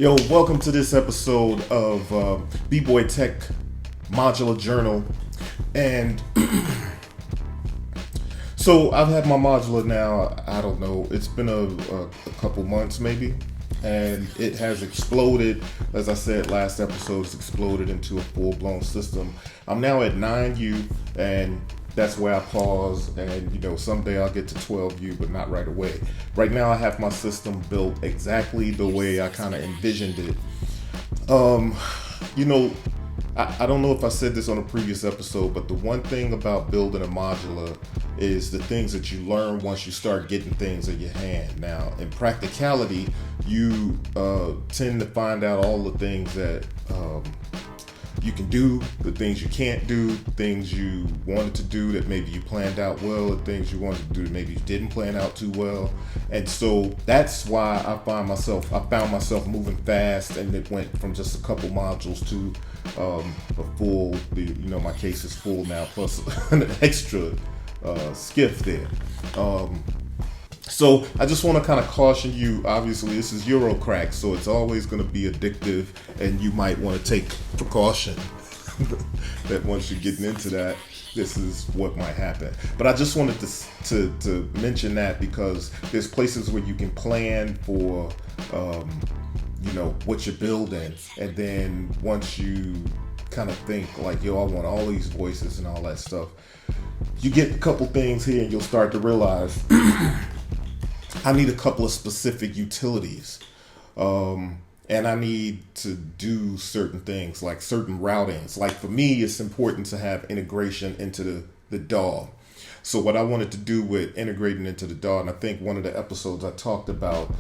Yo, welcome to this episode of BBoyTech Modular Journal. And so I've had my modular now, I don't know, it's been a couple months maybe, and it has exploded. As I said last episode, it's exploded into a full-blown system. I'm now at 9U, and that's where I pause, and someday I'll get to 12U, but not right away. Right now I have my system built exactly the way I kind of envisioned it. I don't know if I said this on a previous episode, but the one thing about building a modular is the things that you learn once you start getting things in your hand. Now, in practicality, you tend to find out all the things that you can do, the things you can't do, things you wanted to do that maybe you planned out well, the things you wanted to do that maybe you didn't plan out too well. And so that's why I found myself moving fast, and it went from just a couple modules to a full, my case is full now, plus an extra skiff there. So I just want to kind of caution you, obviously this is Eurocrack, so it's always going to be addictive, and you might want to take precaution that once you're getting into that, this is what might happen. But I just wanted to mention that because there's places where you can plan for, what you're building, and then once you kind of think like, I want all these voices and all that stuff, you get a couple things here and you'll start to realize I need a couple of specific utilities, and I need to do certain things, like certain routings. Like for me, it's important to have integration into the DAW. So what I wanted to do with integrating into the DAW, and I think one of the episodes I talked about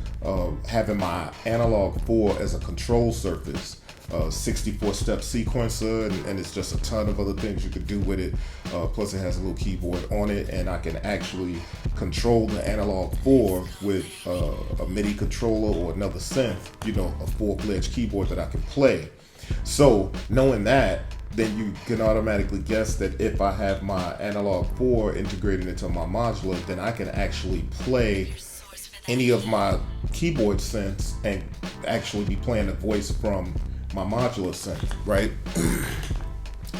having my analog 4 as a control surface, 64-step sequencer, and it's just a ton of other things you could do with it. Plus it has a little keyboard on it, and I can actually control the analog 4 with a MIDI controller or another synth, a full-fledged keyboard that I can play. So knowing that, then you can automatically guess that if I have my analog 4 integrated into my modular, then I can actually play any of my keyboard synths and actually be playing the voice from my modular synth, right?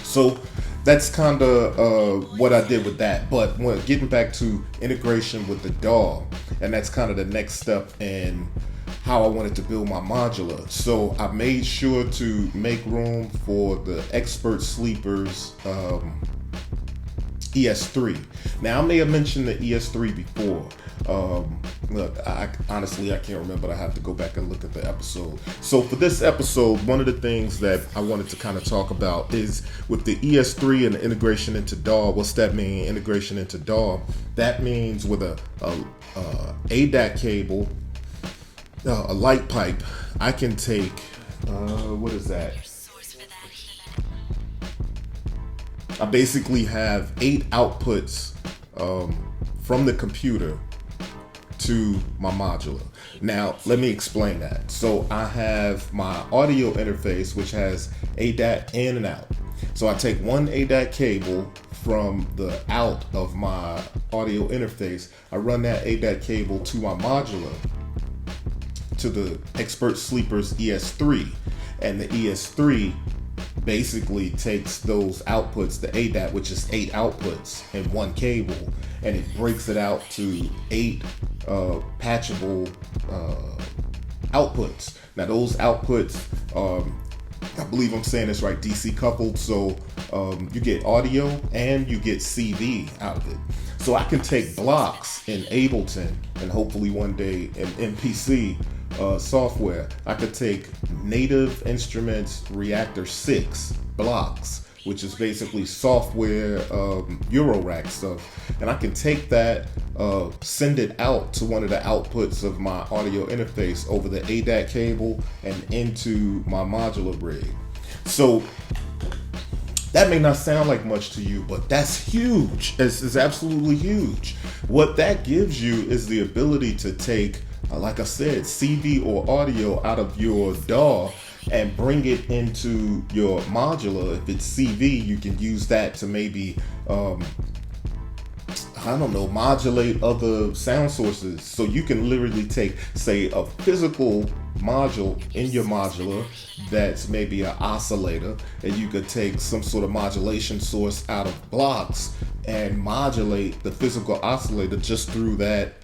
So that's kind of what I did with that. But getting back to integration with the DAW, and that's kind of the next step in how I wanted to build my modular. So I made sure to make room for the Expert Sleepers ES3. Now I may have mentioned the ES3 before. Look, I honestly can't remember. I have to go back and look at the episode. So for this episode, one of the things that I wanted to kind of talk about is with the ES3 and the integration into DAW. What's that mean, integration into DAW? That means with a ADAT cable, a light pipe, I can take, what is that? I basically have 8 outputs from the computer to my modular. Now, let me explain that. So I have my audio interface, which has ADAT in and out. So I take one ADAT cable from the out of my audio interface. I run that ADAT cable to my modular, to the Expert Sleepers ES3, and the ES3 basically takes those outputs, the ADAT, which is 8 outputs in one cable, and it breaks it out to 8 patchable outputs. Now those outputs, I believe I'm saying this right, DC coupled, so you get audio and you get CV out of it. So I can take blocks in Ableton, and hopefully one day in MPC software, I could take Native Instruments Reactor 6 blocks, which is basically software Eurorack stuff, and I can take that, send it out to one of the outputs of my audio interface over the ADAT cable and into my modular rig. So that may not sound like much to you, but that's huge. It's absolutely huge. What that gives you is the ability to take, like I said, CD or audio out of your DAW and bring it into your modular. If it's CV, you can use that to maybe I don't know, modulate other sound sources. So you can literally take, say, a physical module in your modular that's maybe an oscillator, and you could take some sort of modulation source out of blocks and modulate the physical oscillator just through that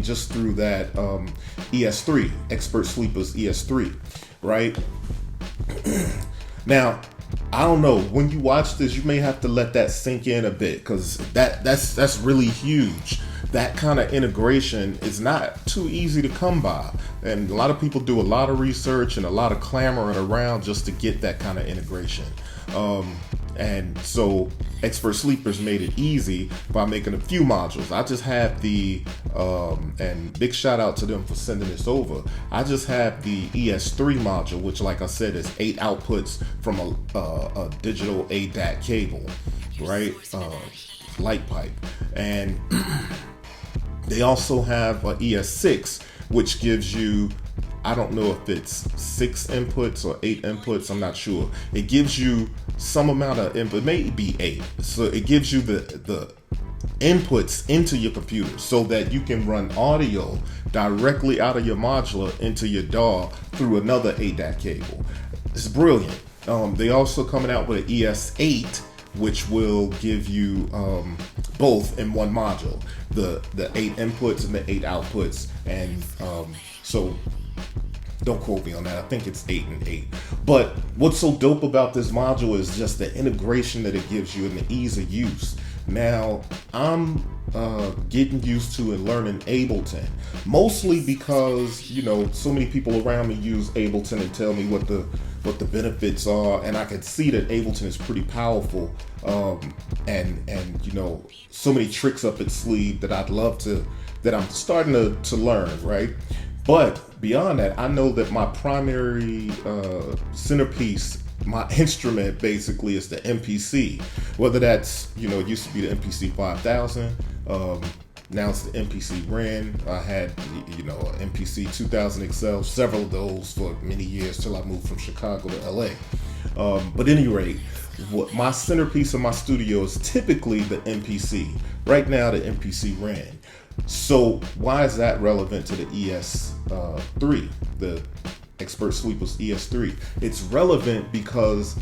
just through that ES3, Expert Sleeper's ES3, right? Now, I don't know, when you watch this, you may have to let that sink in a bit, because that's really huge. That kind of integration is not too easy to come by, and a lot of people do a lot of research and a lot of clamoring around just to get that kind of integration. And so Expert Sleepers made it easy by making a few modules. I just have the, and big shout out to them for sending this over. I just have the ES3 module, which, like I said, is 8 outputs from a digital ADAT cable, right? Light pipe. And they also have a ES6, which gives you, I don't know if it's 6 inputs or 8 inputs, I'm not sure. It gives you some amount of input, maybe 8. So it gives you the inputs into your computer so that you can run audio directly out of your modular into your DAW through another ADAT cable. It's brilliant. They also coming out with an ES8, which will give you both in one module, the 8 inputs and the 8 outputs. And so don't quote me on that. I think it's 8 and 8. But what's so dope about this module is just the integration that it gives you and the ease of use. Now, I'm getting used to and learning Ableton, mostly because, you know, so many people around me use Ableton and tell me what the benefits are, and I can see that Ableton is pretty powerful, and you know, so many tricks up its sleeve that that I'm starting to learn, right? But beyond that, I know that my primary centerpiece, my instrument basically, is the MPC. Whether that's, you know, it used to be the MPC 5000, now it's the MPC Ren. I had, you know, MPC 2000 XL, several of those for many years till I moved from Chicago to LA. But at any rate, what my centerpiece of my studio is typically the MPC. Right now, the MPC Ren. So why is that relevant to the ES3, the Expert Sleeper's ES3? It's relevant because,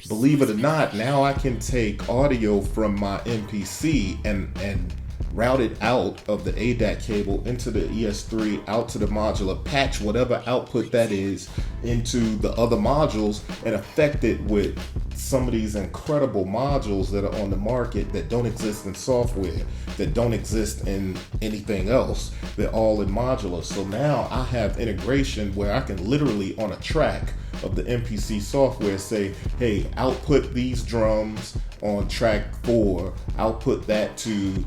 believe it or not, now I can take audio from my MPC and route it out of the ADAT cable into the ES3, out to the modular, patch whatever output that is into the other modules, and affect it with some of these incredible modules that are on the market that don't exist in software, that don't exist in anything else. They're all in modular. So now I have integration where I can literally, on a track of the MPC software, say, hey, output these drums on track 4, output that to,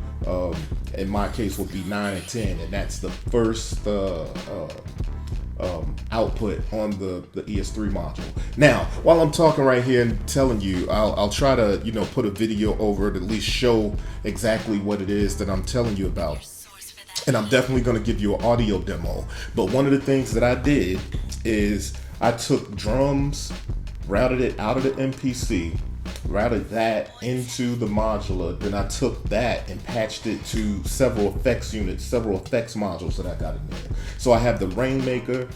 in my case would be 9 and 10, and that's the first output on the ES3 module. Now, while I'm talking right here and telling you, I'll try to, you know, put a video over it, at least show exactly what it is that I'm telling you about. And I'm definitely going to give you an audio demo. But one of the things that I did is I took drums, routed it out of the MPC, routed that into the modular, then I took that and patched it to several effects units, several effects modules that I got in there. So I have the Rainmaker,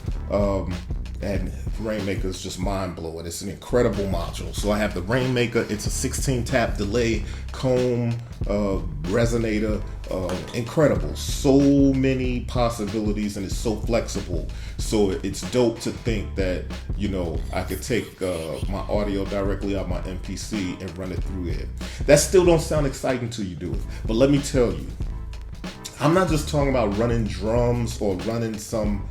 and Rainmaker is just mind-blowing. It's an incredible module. So I have the Rainmaker. It's a 16 tap delay, comb, resonator, incredible. So many possibilities, and it's so flexible. So it's dope to think that, you know, I could take my audio directly out my MPC and run it through it. That still don't sound exciting till you do it. But let me tell you, I'm not just talking about running drums or running some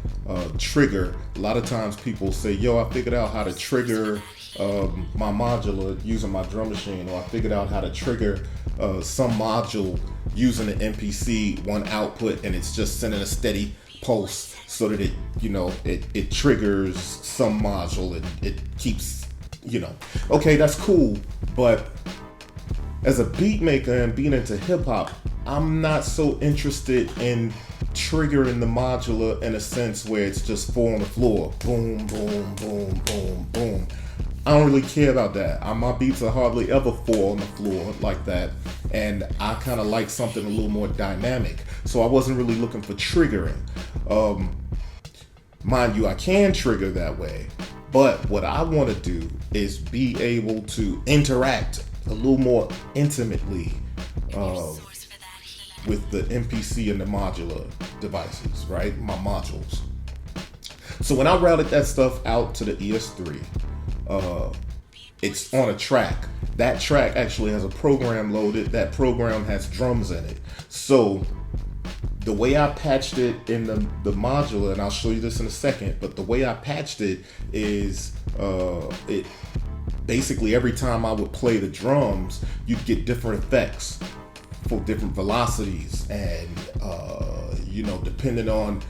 trigger. A lot of times people say, yo, I figured out how to trigger my modular using my drum machine, or I figured out how to trigger some module using the MPC, one output, and it's just sending a steady pulse so that it, you know, it triggers some module and it keeps, you know. Okay, that's cool, but as a beat maker and being into hip hop, I'm not so interested in triggering the modular in a sense where it's just 4 on the floor, boom, boom, boom, boom, boom. I don't really care about that. My beats will hardly ever fall on the floor like that, and I kind of like something a little more dynamic. So I wasn't really looking for triggering. Mind you, I can trigger that way, but what I want to do is be able to interact a little more intimately with the MPC and the modular devices, right? My modules. So when I routed that stuff out to the ES3, it's on a track. That track actually has a program loaded. That program has drums in it. So the way I patched it in the modular, and I'll show you this in a second, but the way I patched it is it basically every time I would play the drums, you'd get different effects for different velocities, and depending on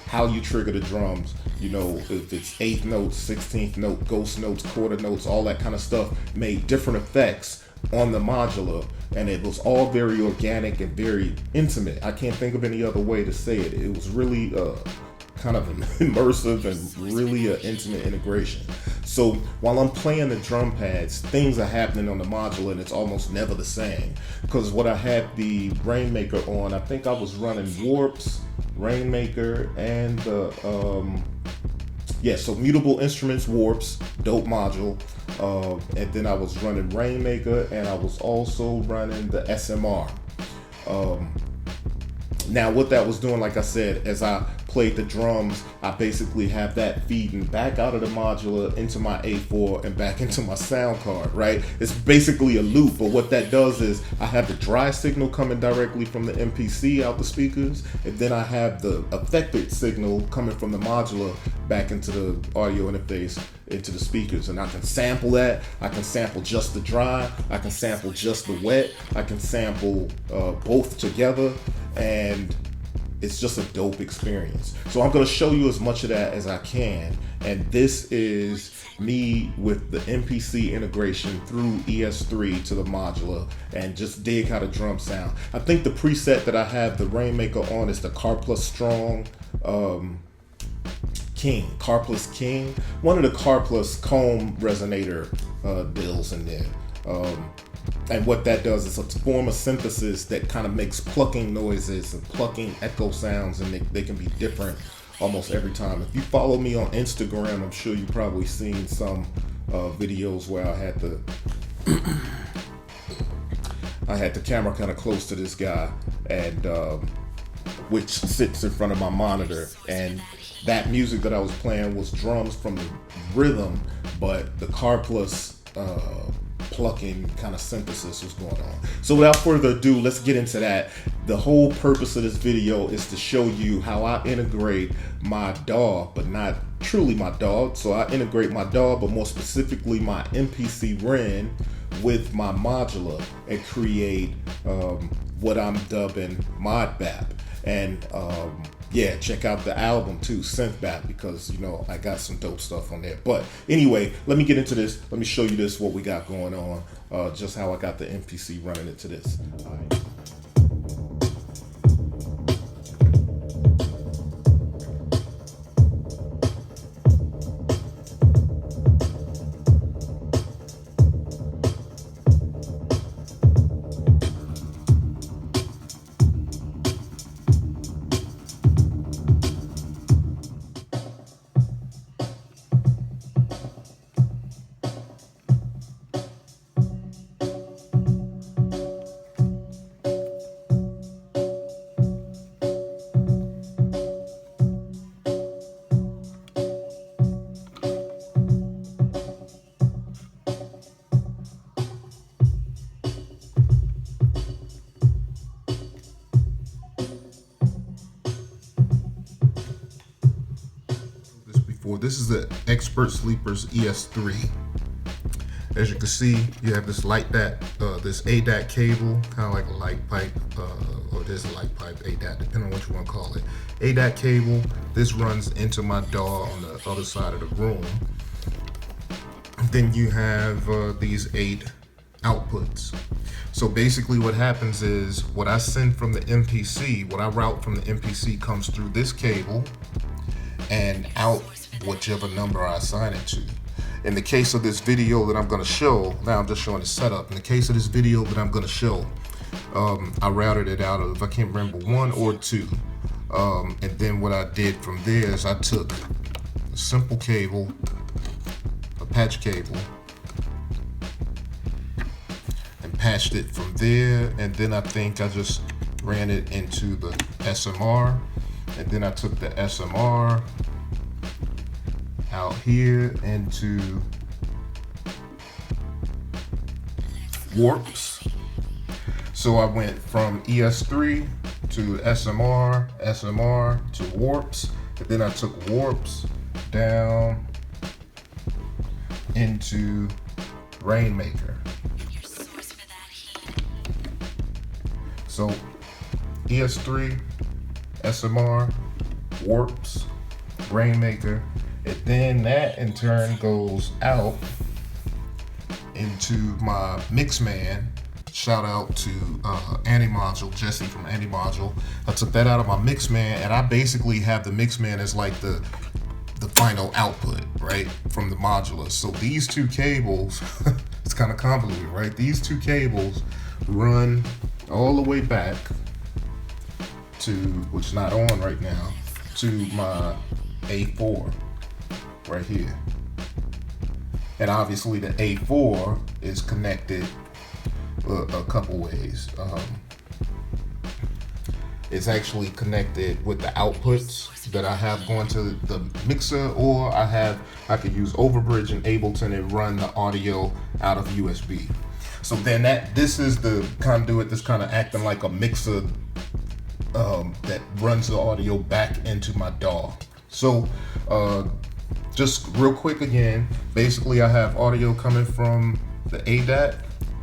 how you trigger the drums, if it's 8th notes, 16th note, ghost notes, quarter notes, all that kind of stuff made different effects on the modular, and it was all very organic and very intimate. I can't think of any other way to say it. It was really kind of immersive and really an intimate integration. So while I'm playing the drum pads, things are happening on the modular, and it's almost never the same. Because what I had the Rainmaker on, I think I was running Warps, Rainmaker, and the so Mutable Instruments Warps, dope module, and then I was running Rainmaker, and I was also running the SMR. Now what that was doing, like I said, as I played the drums, I basically have that feeding back out of the modular into my A4 and back into my sound card, right? It's basically a loop, but what that does is I have the dry signal coming directly from the MPC out the speakers, and then I have the affected signal coming from the modular back into the audio interface into the speakers, and I can sample that. I can sample just the dry, I can sample just the wet, I can sample both together, and it's just a dope experience. So I'm going to show you as much of that as I can, and this is me with the MPC integration through ES3 to the modular, and just dig how the drum sound. I think the preset that I have the Rainmaker on is the Car Plus Strong King, Car Plus King, one of the Car Plus comb resonator deals in there. And what that does is a form of synthesis that kind of makes plucking noises and plucking echo sounds, and they can be different almost every time. If you follow me on Instagram, I'm sure you've probably seen some videos where I had the camera kind of close to this guy, and which sits in front of my monitor, and that music that I was playing was drums from the rhythm, but the Car Plus plucking kind of synthesis was going on. So without further ado, let's get into that. The whole purpose of this video is to show you how I integrate my DAW, but not truly my DAW. So I integrate my DAW, but more specifically my MPC REN with my modular, and create what I'm dubbing Mod Bap. And yeah, check out the album too, Synth Bap, because I got some dope stuff on there. But anyway, let me get into this. Let me show you this, what we got going on, just how I got the MPC running into this. All right. This is the Expert Sleepers ES3. As you can see, you have this this ADAT cable, kind of like a light pipe, or there's a light pipe, ADAT, depending on what you want to call it. ADAT cable. This runs into my DAW on the other side of the room. Then you have these 8 outputs. So basically what happens is, what I send from the MPC, what I route from the MPC comes through this cable and out whichever number I assign it to. in the case of this video that I'm going to show, now I'm just showing the setup. In the case of this video that I'm going to show, I routed it out of, I can't remember, 1 or 2. And then what I did from there is I took a simple cable, a patch cable, and patched it from there. And then I think I just ran it into the SMR. And then I took the SMR out here into warps. So I went from ES3 to SMR, SMR to warps, and then I took warps down into Rainmaker. So ES3, SMR, warps, Rainmaker, and then that in turn goes out into my Mixman. Shout out to Anti-Module, Jesse from Anti-Module. I took that out of my Mixman, and I basically have the Mixman as like the final output, right, from the modular. So these two cables, it's kind of convoluted, right? These two cables run all the way back to, which is not on right now, to my A4 right here. And obviously the A4 is connected a couple ways. It's actually connected with the outputs that I have going to the mixer, or I could use Overbridge and Ableton and run the audio out of USB. So then this is the conduit that's kind of acting like a mixer that runs the audio back into my DAW. So just real quick again, basically I have audio coming from the ADAT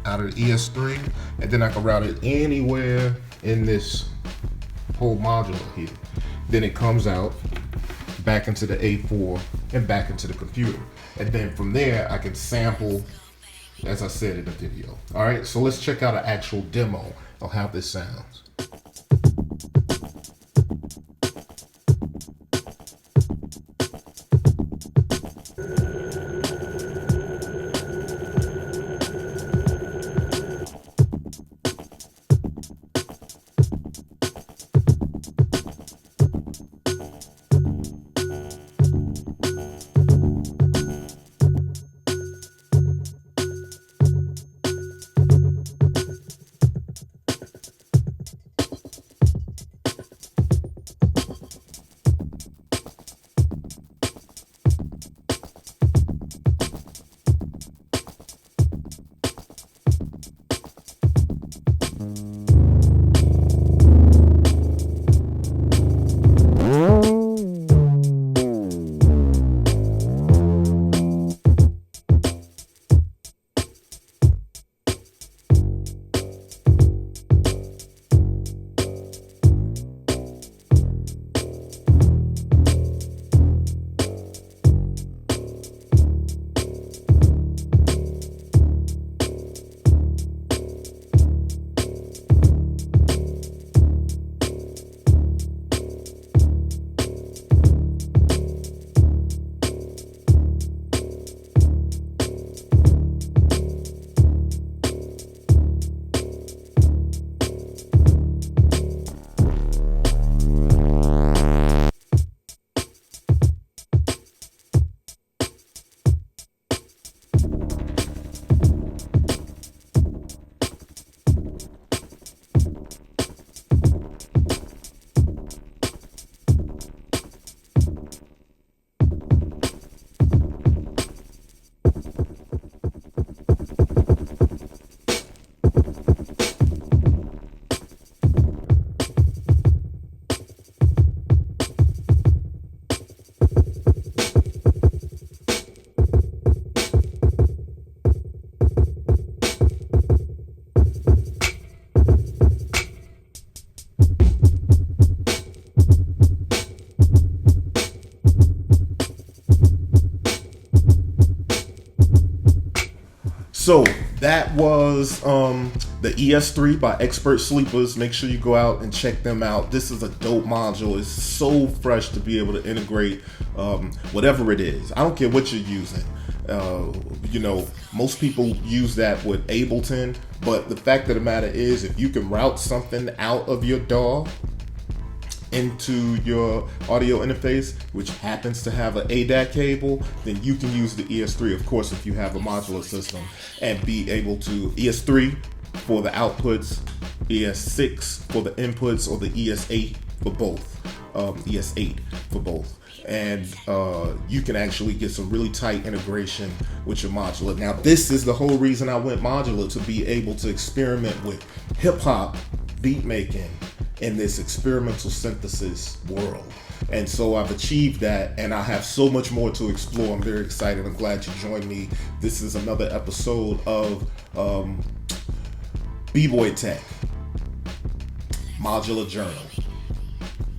out of the ES3, and then I can route it anywhere in this whole modular here. Then it comes out back into the A4 and back into the computer. And then from there, I can sample, as I said in the video. All right, so let's check out an actual demo of how this sounds. So that was the ES3 by Expert Sleepers. Make sure you go out and check them out. This is a dope module. It's so fresh to be able to integrate whatever it is. I don't care what you're using. You know, most people use that with Ableton, but the fact of the matter is, if you can route something out of your DAW into your audio interface, which happens to have an ADAC cable, then you can use the ES3, of course, if you have a modular system, and be able to ES3 for the outputs, ES6 for the inputs, or the ES8 for both, ES8 for both. And you can actually get some really tight integration with your modular. Now, this is the whole reason I went modular, to be able to experiment with hip-hop beat making in this experimental synthesis world. And so I've achieved that, and I have so much more to explore. I'm very excited. I'm glad you joined me. This is another episode of BBoyTech Modular Journal.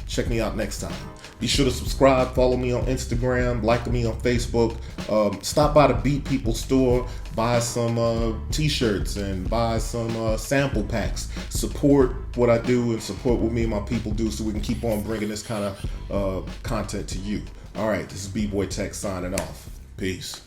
Check me out next time. Be sure to subscribe, follow me on Instagram, like me on Facebook. Stop by the Beat People store, buy some t-shirts and buy some sample packs. Support what I do and support what me and my people do, so we can keep on bringing this kind of content to you. All right, this is BBoyTech signing off. Peace.